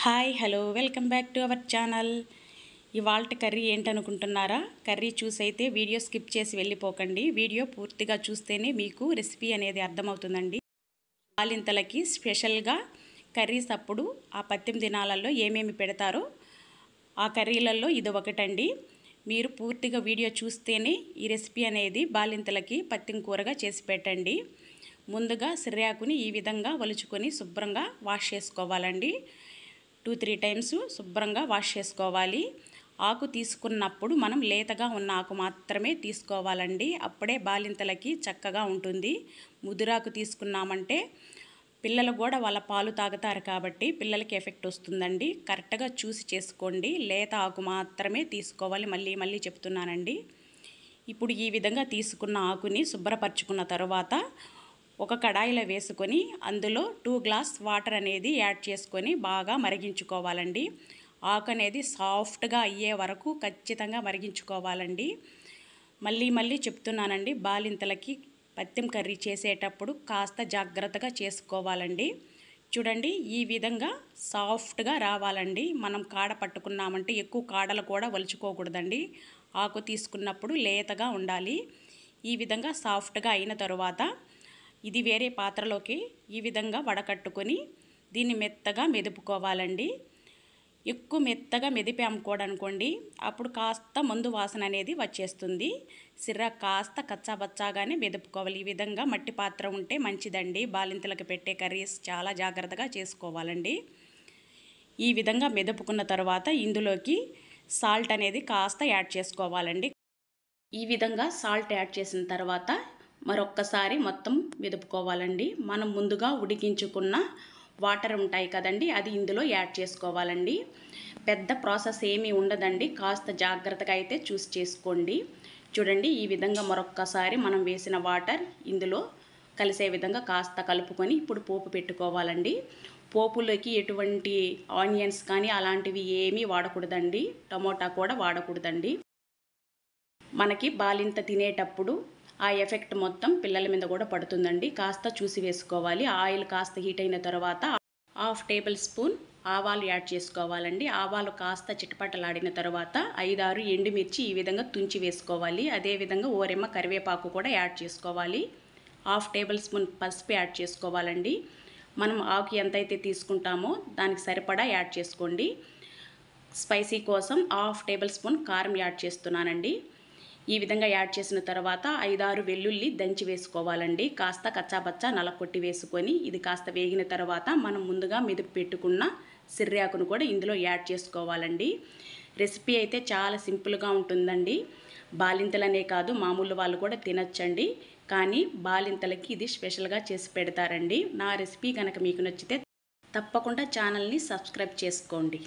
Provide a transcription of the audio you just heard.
Hi hello welcome back to our channel. ఇవాల్టి curry ఏంటనుకుంటున్నారా? Curry చూసైతే video skip చేసి వెళ్ళిపోకండి. Video పూర్తిగా చూస్తేనే మీకు రెసిపీ అనేది అర్థమవుతుందండి. బాలింతలకి స్పెషల్గా కర్రీస్ అప్పుడు ఆ పత్యం దినాలలో ఏమేమి పెడతారో ఆ కర్రీలలో ఇది ఒకటండి. మీరు పూర్తిగా వీడియో చూస్తేనే ఈ రెసిపీ అనేది బాలింతలకి పత్యం కూరగా చేసి పెట్టండి. ముందుగా సిర్రాకుని ఈ విధంగా వలుచుకొని శుభ్రంగా వాష్ చేసుకోవాలండి. 2-3 టైమ్స్ శుభ్రంగా వాష్ చేసుకోవాలి. ఆకు తీసుకున్నప్పుడు మనం లేతగా ఉన్న ఆకు మాత్రమే తీసుకోవాలండి. అప్పుడే బాలింతలకి చక్కగా ఉంటుంది. ముదురాకు తీసుకున్నామంటే పిల్లలు కూడా వాళ్ళ పాలు తాగుతారు కాబట్టి పిల్లలకి ఎఫెక్ట్ వస్తుందండి. కరెక్ట్గా చూసి చేసుకోండి. లేత ఆకు మాత్రమే తీసుకోవాలి. మళ్ళీ చెప్తున్నానండి. ఇప్పుడు ఈ విధంగా తీసుకున్న ఆకుని శుభ్రపరచుకున్న తర్వాత ఒక కడాయిలో వేసుకొని అందులో 2 గ్లాస్ వాటర్ అనేది యాడ్ చేసుకొని బాగా మరిగించుకోవాలండి. ఆకు అనేది సాఫ్ట్గా అయ్యే వరకు ఖచ్చితంగా మరిగించుకోవాలండి. మళ్ళీ చెప్తున్నానండి, బాలింతలకి పత్యం కర్రీ చేసేటప్పుడు కాస్త జాగ్రత్తగా చేసుకోవాలండి. చూడండి, ఈ విధంగా సాఫ్ట్గా రావాలండి. మనం కాడ పట్టుకున్నామంటే ఎక్కువ కాడలు కూడా వలుచుకోకూడదండి. ఆకు తీసుకున్నప్పుడు లేతగా ఉండాలి. ఈ విధంగా సాఫ్ట్గా అయిన తరువాత ఇది వేరే పాత్రలోకి ఈ విధంగా వడకట్టుకొని దీన్ని మెత్తగా మెదుపుకోవాలండి. ఎక్కువ మెత్తగా మెదిపాముకోడనుకోండి అప్పుడు కాస్త మందు వాసన అనేది వచ్చేస్తుంది. సిర్రా కాస్త కచ్చాబచ్చాగానే మెదుపుకోవాలి. ఈ విధంగా మట్టి పాత్ర ఉంటే మంచిదండి. బాలింతలకు పెట్టే కర్రీస్ చాలా జాగ్రత్తగా చేసుకోవాలండి. ఈ విధంగా మెదుపుకున్న తర్వాత ఇందులోకి సాల్ట్ అనేది కాస్త యాడ్ చేసుకోవాలండి. ఈ విధంగా సాల్ట్ యాడ్ చేసిన తర్వాత మరొక్కసారి మొత్తం మెదుపుకోవాలండి. మనం ముందుగా ఉడికించుకున్న వాటర్ ఉంటాయి కదండి, అది ఇందులో యాడ్ చేసుకోవాలండి. పెద్ద ప్రాసెస్ ఏమీ ఉండదండి. కాస్త జాగ్రత్తగా అయితే చూసి చేసుకోండి. చూడండి, ఈ విధంగా మరొక్కసారి మనం వేసిన వాటర్ ఇందులో కలిసే విధంగా కాస్త కలుపుకొని ఇప్పుడు పోపు పెట్టుకోవాలండి. పోపులోకి ఎటువంటి ఆనియన్స్ కానీ అలాంటివి ఏమీ వాడకూడదండి. టమోటా కూడా వాడకూడదండి. మనకి బాలింత తినేటప్పుడు ఆ ఎఫెక్ట్ మొత్తం పిల్లల మీద కూడా పడుతుందండి. కాస్త చూసి వేసుకోవాలి. ఆయిల్ కాస్త హీట్ అయిన తర్వాత 1/2 టేబుల్ స్పూన్ ఆవాలు యాడ్ చేసుకోవాలండి. ఆవాలు కాస్త చిటపటలాడిన తర్వాత 5-6 ఎండుమిర్చి ఈ విధంగా తుంచి వేసుకోవాలి. అదేవిధంగా ఓరెమ్మ కరివేపాకు కూడా యాడ్ చేసుకోవాలి. 1/2 టేబుల్ స్పూన్ పసుపు యాడ్ చేసుకోవాలండి. మనం ఆకు ఎంతైతే తీసుకుంటామో దానికి సరిపడా యాడ్ చేసుకోండి. స్పైసీ కోసం 1/2 టేబుల్ స్పూన్ కారం యాడ్ చేస్తున్నానండి. ఈ విధంగా యాడ్ చేసిన తర్వాత 5-6 వెల్లుల్లి దంచి వేసుకోవాలండి. కాస్త కచ్చాబచ్చా నలకొట్టి వేసుకొని ఇది కాస్త వేగిన తర్వాత మనం ముందుగా మెదుపు పెట్టుకున్న సిర్రాకును కూడా ఇందులో యాడ్ చేసుకోవాలండి. రెసిపీ అయితే చాలా సింపుల్గా ఉంటుందండి. బాలింతలనే కాదు మామూలు వాళ్ళు కూడా తినచ్చండి. కానీ బాలింతలకి ఇది స్పెషల్గా చేసి పెడతారండి. నా రెసిపీ కనుక మీకు నచ్చితే తప్పకుండా ఛానల్ని సబ్స్క్రైబ్ చేసుకోండి.